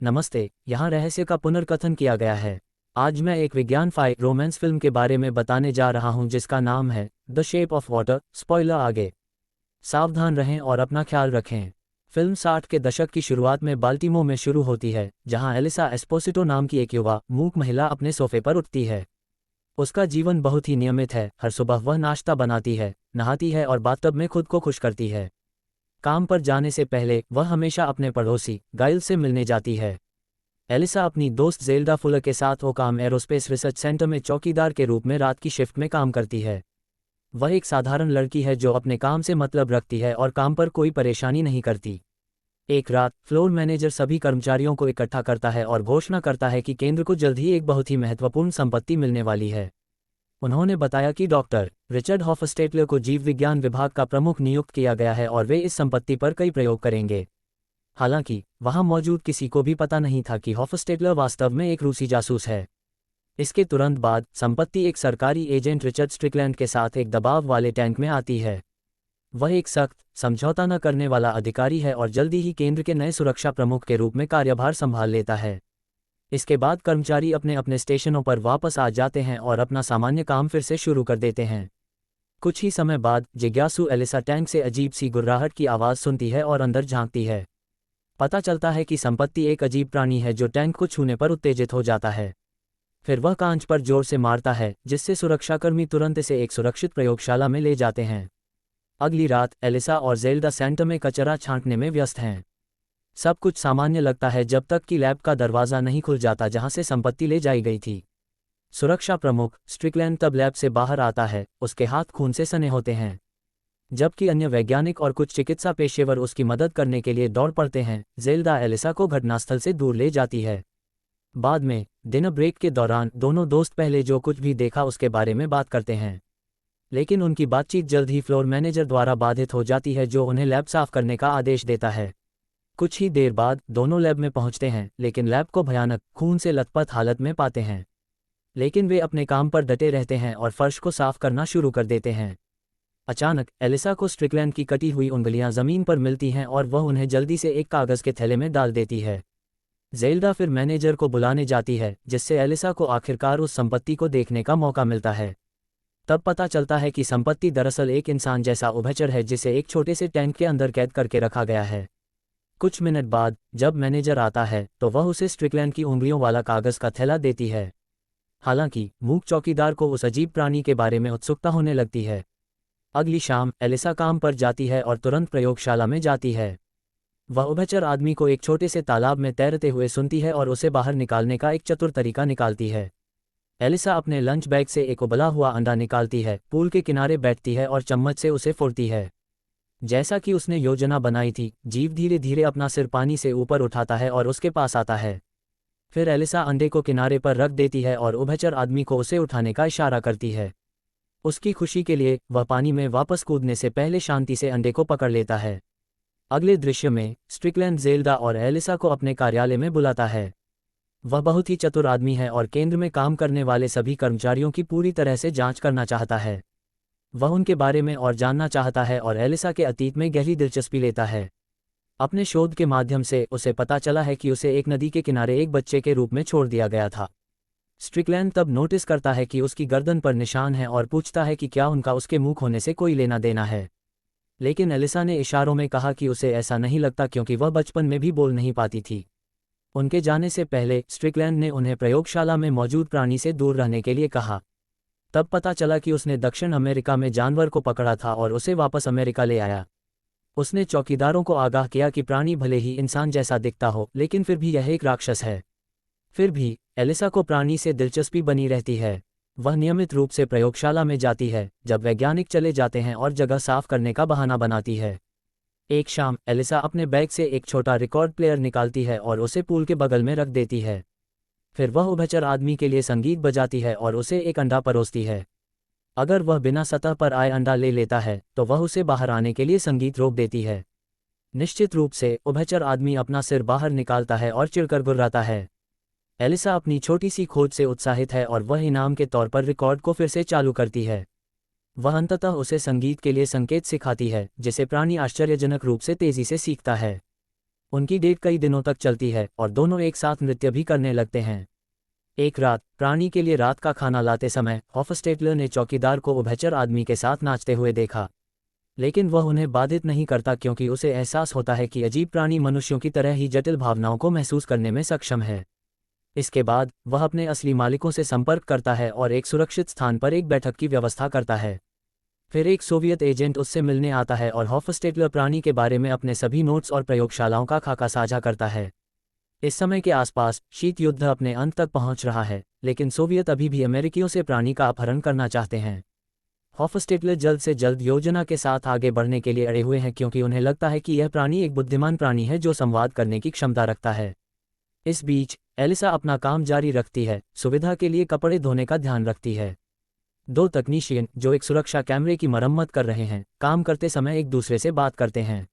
नमस्ते, यहाँ रहस्य का पुनर्कथन किया गया है। आज मैं एक विज्ञान रोमांस फिल्म के बारे में बताने जा रहा हूँ जिसका नाम है the shape of water. Spoiler आगे। सावधान रहें और अपना ख्याल रखें। फिल्म 60 के दशक की शुरुआत में बाल्टीमोर में शुरू होती है, जहाँ एलिसा एस्पोसिटो नाम की एक युवा मूक महिला अपने सोफे पर उठती है। उसका जीवन बहुत ही नियमित है। हर सुबह वह नाश्ता बनाती है, नहाती है और बाथटब में खुद को खुश करती है। काम पर जाने से पहले वह हमेशा अपने पड़ोसी गाइल से मिलने जाती है। एलिसा अपनी दोस्त ज़ेल्डा फुलर के साथ ओकाम एरोस्पेस रिसर्च सेंटर में चौकीदार के रूप में रात की शिफ्ट में काम करती है। वह एक साधारण लड़की है जो अपने काम से मतलब रखती है और काम पर कोई परेशानी नहीं करती। एक रात फ्लोर मैनेजर सभी कर्मचारियों को इकट्ठा करता है और घोषणा करता है कि केंद्र को जल्द ही एक बहुत ही महत्वपूर्ण संपत्ति मिलने वाली है। उन्होंने बताया कि डॉक्टर रिचर्ड हॉफस्टेटलर को जीव विज्ञान विभाग का प्रमुख नियुक्त किया गया है और वे इस संपत्ति पर कई प्रयोग करेंगे। हालांकि वहां मौजूद किसी को भी पता नहीं था कि हॉफस्टेटलर वास्तव में एक रूसी जासूस है। इसके तुरंत बाद संपत्ति एक सरकारी एजेंट रिचर्ड स्ट्रिकलैंड के साथ एक दबाव वाले टैंक में आती है। वह एक सख्त, समझौता न करने वाला अधिकारी है और जल्दी ही केंद्र के नए सुरक्षा प्रमुख के रूप में कार्यभार संभाल लेता है। इसके बाद कर्मचारी अपने अपने स्टेशनों पर वापस आ जाते हैं और अपना सामान्य काम फिर से शुरू कर देते हैं। कुछ ही समय बाद जिज्ञासु एलिसा टैंक से अजीब सी गुर्राहट की आवाज़ सुनती है और अंदर झांकती है। पता चलता है कि संपत्ति एक अजीब प्राणी है जो टैंक को छूने पर उत्तेजित हो जाता है। फिर वह कांच पर जोर से मारता है, जिससे सुरक्षाकर्मी तुरंत इसे एक सुरक्षित प्रयोगशाला में ले जाते हैं। अगली रात एलिसा और ज़ेल्डा सेंटर में कचरा छांटने में व्यस्त हैं। सब कुछ सामान्य लगता है जब तक कि लैब का दरवाज़ा नहीं खुल जाता जहां से संपत्ति ले जाई गई थी। सुरक्षा प्रमुख स्ट्रिकलैंड तब लैब से बाहर आता है। उसके हाथ खून से सने होते हैं। जबकि अन्य वैज्ञानिक और कुछ चिकित्सा पेशेवर उसकी मदद करने के लिए दौड़ पड़ते हैं। ज़ेल्डा एलिसा को घटनास्थल से दूर ले जाती है। बाद में डिनर ब्रेक के दौरान दोनों दोस्त पहले जो कुछ भी देखा उसके बारे में बात करते हैं, लेकिन उनकी बातचीत जल्द ही फ्लोर मैनेजर द्वारा बाधित हो जाती है, जो उन्हें लैब साफ करने का आदेश देता है। कुछ ही देर बाद दोनों लैब में पहुंचते हैं, लेकिन लैब को भयानक खून से लथपथ हालत में पाते हैं। लेकिन वे अपने काम पर डटे रहते हैं और फर्श को साफ करना शुरू कर देते हैं। अचानक एलिसा को स्ट्रिकलैंड की कटी हुई उंगलियां जमीन पर मिलती हैं और वह उन्हें जल्दी से एक कागज़ के थैले में डाल देती है। ज़ेल्डा फिर मैनेजर को बुलाने जाती है, जिससे एलिसा को आखिरकार उस संपत्ति को देखने का मौका मिलता है। तब पता चलता है कि संपत्ति दरअसल एक इंसान जैसा उभयचर है जिसे एक छोटे से टैंक के अंदर कैद करके रखा गया है। कुछ मिनट बाद जब मैनेजर आता है तो वह उसे स्ट्रिकलैंड की उंगलियों वाला कागज़ का थैला देती है। हालांकि मूक चौकीदार को उस अजीब प्राणी के बारे में उत्सुकता होने लगती है। अगली शाम एलिसा काम पर जाती है और तुरंत प्रयोगशाला में जाती है। वह उभयचर आदमी को एक छोटे से तालाब में तैरते हुए सुनती है और उसे बाहर निकालने का एक चतुर तरीका निकालती है। एलिसा अपने लंच बैग से एक उबला हुआ अंडा निकालती है, पूल के किनारे बैठती है और चम्मच से उसे फोड़ती है। जैसा कि उसने योजना बनाई थी, जीव धीरे धीरे अपना सिर पानी से ऊपर उठाता है और उसके पास आता है। फिर एलिसा अंडे को किनारे पर रख देती है और उभयचर आदमी को उसे उठाने का इशारा करती है। उसकी खुशी के लिए वह पानी में वापस कूदने से पहले शांति से अंडे को पकड़ लेता है। अगले दृश्य में स्ट्रिकलैंड ज़ेल्डा और एलिसा को अपने कार्यालय में बुलाता है। वह बहुत ही चतुर आदमी है और केंद्र में काम करने वाले सभी कर्मचारियों की पूरी तरह से जांच करना चाहता है। वह उनके बारे में और जानना चाहता है और एलिसा के अतीत में गहरी दिलचस्पी लेता है। अपने शोध के माध्यम से उसे पता चला है कि उसे एक नदी के किनारे एक बच्चे के रूप में छोड़ दिया गया था। स्ट्रिकलैंड तब नोटिस करता है कि उसकी गर्दन पर निशान है और पूछता है कि क्या उनका उसके मूक होने से कोई लेना देना है। लेकिन एलिसा ने इशारों में कहा कि उसे ऐसा नहीं लगता, क्योंकि वह बचपन में भी बोल नहीं पाती थी। उनके जाने से पहले स्ट्रिकलैंड ने उन्हें प्रयोगशाला में मौजूद प्राणी से दूर रहने के लिए कहा। तब पता चला कि उसने दक्षिण अमेरिका में जानवर को पकड़ा था और उसे वापस अमेरिका ले आया। उसने चौकीदारों को आगाह किया कि प्राणी भले ही इंसान जैसा दिखता हो, लेकिन फिर भी यह एक राक्षस है। फिर भी एलिसा को प्राणी से दिलचस्पी बनी रहती है। वह नियमित रूप से प्रयोगशाला में जाती है जब वैज्ञानिक चले जाते हैं और जगह साफ करने का बहाना बनाती है। एक शाम एलिसा अपने बैग से एक छोटा रिकॉर्ड प्लेयर निकालती है और उसे पूल के बगल में रख देती है। फिर वह उभयचर आदमी के लिए संगीत बजाती है और उसे एक अंडा परोसती है। अगर वह बिना सतह पर आए अंडा ले लेता है तो वह उसे बाहर आने के लिए संगीत रोक देती है। निश्चित रूप से उभयचर आदमी अपना सिर बाहर निकालता है और चिढ़कर गुर्राता है। एलिसा अपनी छोटी सी खोज से उत्साहित है और वह इनाम के तौर पर रिकॉर्ड को फिर से चालू करती है। वह अंततः उसे संगीत के लिए संकेत सिखाती है, जिसे प्राणी आश्चर्यजनक रूप से तेजी से सीखता है। उनकी डेट कई दिनों तक चलती है और दोनों एक साथ नृत्य भी करने लगते हैं। एक रात प्राणी के लिए रात का खाना लाते समय हॉफस्टेटलर ने चौकीदार को उभयचर आदमी के साथ नाचते हुए देखा, लेकिन वह उन्हें बाधित नहीं करता क्योंकि उसे एहसास होता है कि अजीब प्राणी मनुष्यों की तरह ही जटिल भावनाओं को महसूस करने में सक्षम है। इसके बाद वह अपने असली मालिकों से संपर्क करता है और एक सुरक्षित स्थान पर एक बैठक की व्यवस्था करता है। फिर एक सोवियत एजेंट उससे मिलने आता है और हॉफस्टेटलर प्राणी के बारे में अपने सभी नोट्स और प्रयोगशालाओं का खाका साझा करता है। इस समय के आसपास शीत युद्ध अपने अंत तक पहुंच रहा है, लेकिन सोवियत अभी भी अमेरिकियों से प्राणी का अपहरण करना चाहते हैं। हॉफस्टेटलर जल्द से जल्द योजना के साथ आगे बढ़ने के लिए अड़े हुए हैं क्योंकि उन्हें लगता है कि यह प्राणी एक बुद्धिमान प्राणी है जो संवाद करने की क्षमता रखता है। इस बीच एलिसा अपना काम जारी रखती है, सुविधा के लिए कपड़े धोने का ध्यान रखती है। दो तकनीशियन जो एक सुरक्षा कैमरे की मरम्मत कर रहे हैं, काम करते समय एक दूसरे से बात करते हैं।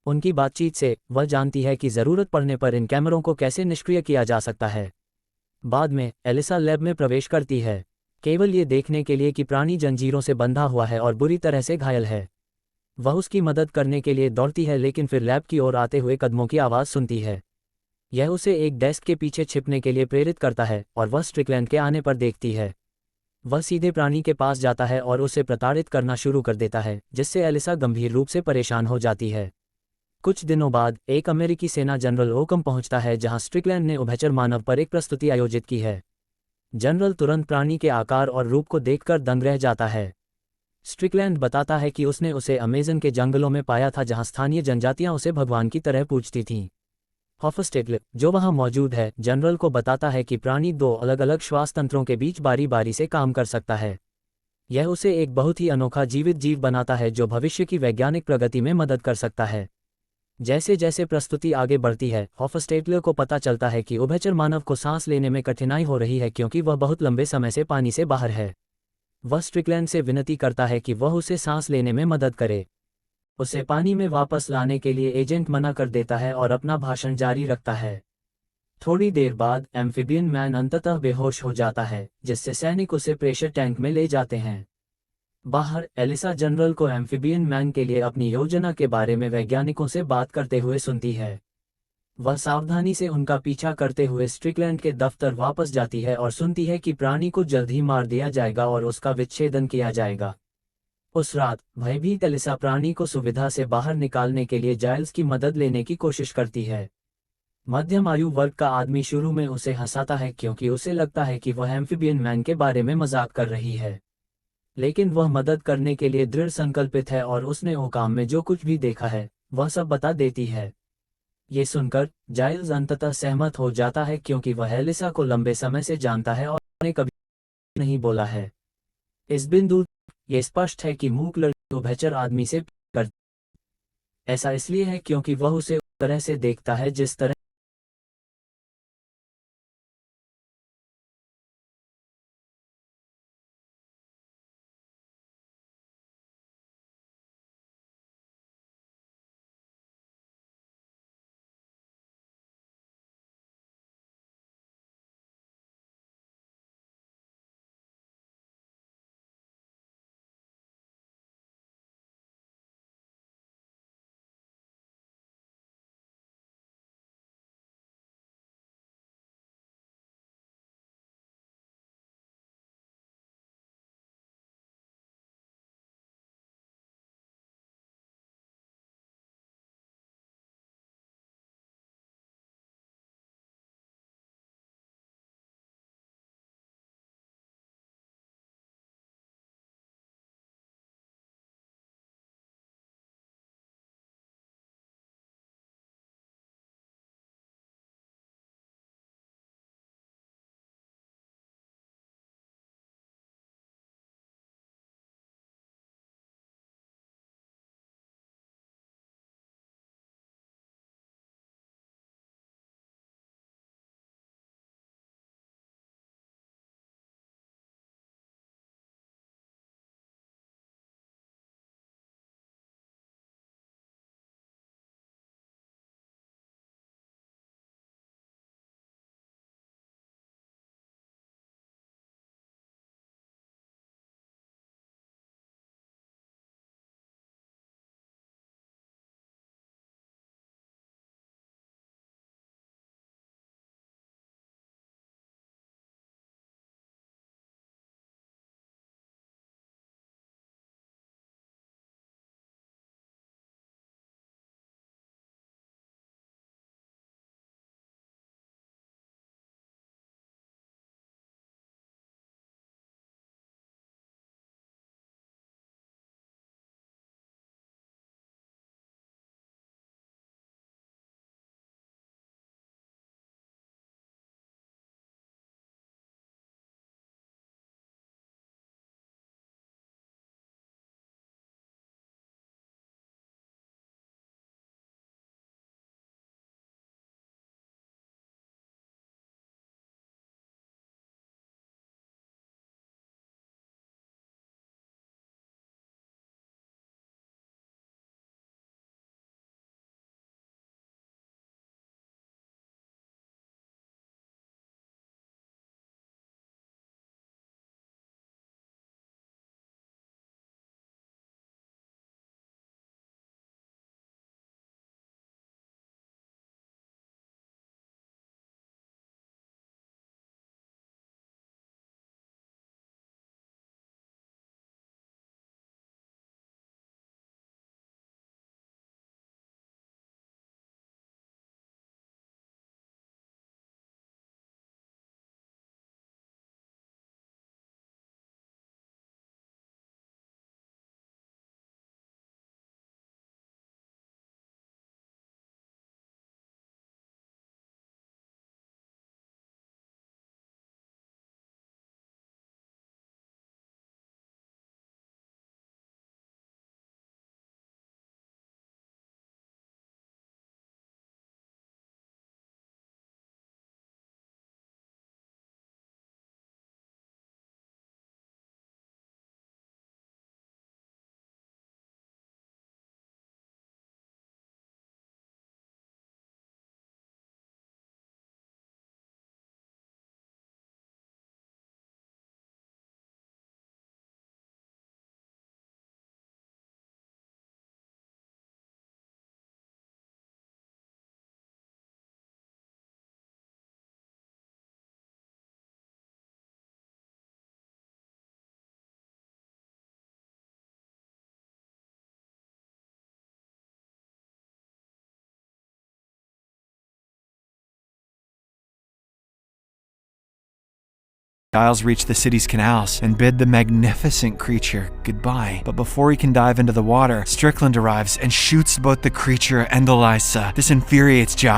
उनकी बातचीत से वह जानती है कि ज़रूरत पड़ने पर इन कैमरों को कैसे निष्क्रिय किया जा सकता है। बाद में एलिसा लैब में प्रवेश करती है, केवल ये देखने के लिए कि प्राणी जंजीरों से बंधा हुआ है और बुरी तरह से घायल है। वह उसकी मदद करने के लिए दौड़ती है लेकिन फिर लैब की ओर आते हुए कदमों की आवाज़ सुनती है। यह उसे एक डेस्क के पीछे छिपने के लिए प्रेरित करता है और वह स्ट्रिकलैंड के आने पर देखती है। वह सीधे प्राणी के पास जाता है और उसे प्रताड़ित करना शुरू कर देता है, जिससे एलिसा गंभीर रूप से परेशान हो जाती है। कुछ दिनों बाद एक अमेरिकी सेना जनरल ओकम पहुंचता है जहां स्ट्रिकलैंड ने उभयचर मानव पर एक प्रस्तुति आयोजित की है। जनरल तुरंत प्राणी के आकार और रूप को देखकर दंग रह जाता है। स्ट्रिकलैंड बताता है कि उसने उसे अमेज़न के जंगलों में पाया था जहां स्थानीय जनजातियां उसे भगवान की तरह पूजती थीं। हॉफस्टेटलर जो वहां मौजूद है जनरल को बताता है कि प्राणी दो अलग अलग श्वास तंत्रों के बीच बारी बारी से काम कर सकता है। यह उसे एक बहुत ही अनोखा जीवित जीव बनाता है जो भविष्य की वैज्ञानिक प्रगति में मदद कर सकता है। जैसे जैसे प्रस्तुति आगे बढ़ती है हॉफस्टेटलर को पता चलता है कि उभयचर मानव को सांस लेने में कठिनाई हो रही है क्योंकि वह बहुत लंबे समय से पानी से बाहर है। वह स्ट्रिकलैंड से विनती करता है कि वह उसे सांस लेने में मदद करे। उसे पानी में वापस लाने के लिए एजेंट मना कर देता है और अपना भाषण जारी रखता है। थोड़ी देर बाद एम्फिबियन मैन अंततः बेहोश हो जाता है, जिससे सैनिक उसे प्रेशर टैंक में ले जाते हैं। बाहर एलिसा जनरल को एम्फिबियन मैन के लिए अपनी योजना के बारे में वैज्ञानिकों से बात करते हुए सुनती है। वह सावधानी से उनका पीछा करते हुए स्ट्रिकलैंड के दफ्तर वापस जाती है और सुनती है कि प्राणी को जल्द ही मार दिया जाएगा और उसका विच्छेदन किया जाएगा। उस रात भयभीत एलिसा प्राणी को सुविधा से बाहर निकालने के लिए जाइल्स की मदद लेने की कोशिश करती है। मध्यम आयु वर्ग का आदमी शुरू में उसे हंसाता है क्योंकि उसे लगता है कि वह एम्फिबियन मैन के बारे में मजाक कर रही है, लेकिन वह मदद करने के लिए दृढ़ संकल्पित है और उसने ओकाम में जो कुछ भी देखा है वह सब बता देती है। ये सुनकर जाइल्स अंततः सहमत हो जाता है क्योंकि वह एलिसा को लंबे समय से जानता है और उन्हें कभी नहीं बोला है। इस बिंदु ये स्पष्ट है कि मूक लड़की उभयचर आदमी से कर ऐसा इसलिए है क्योंकि वह उसे उस तरह से देखता है जिस तरह Giles reach the city's canals and bid the magnificent creature goodbye. But before he can dive into the water, Strickland arrives and shoots both the creature and Eliza. This infuriates Giles.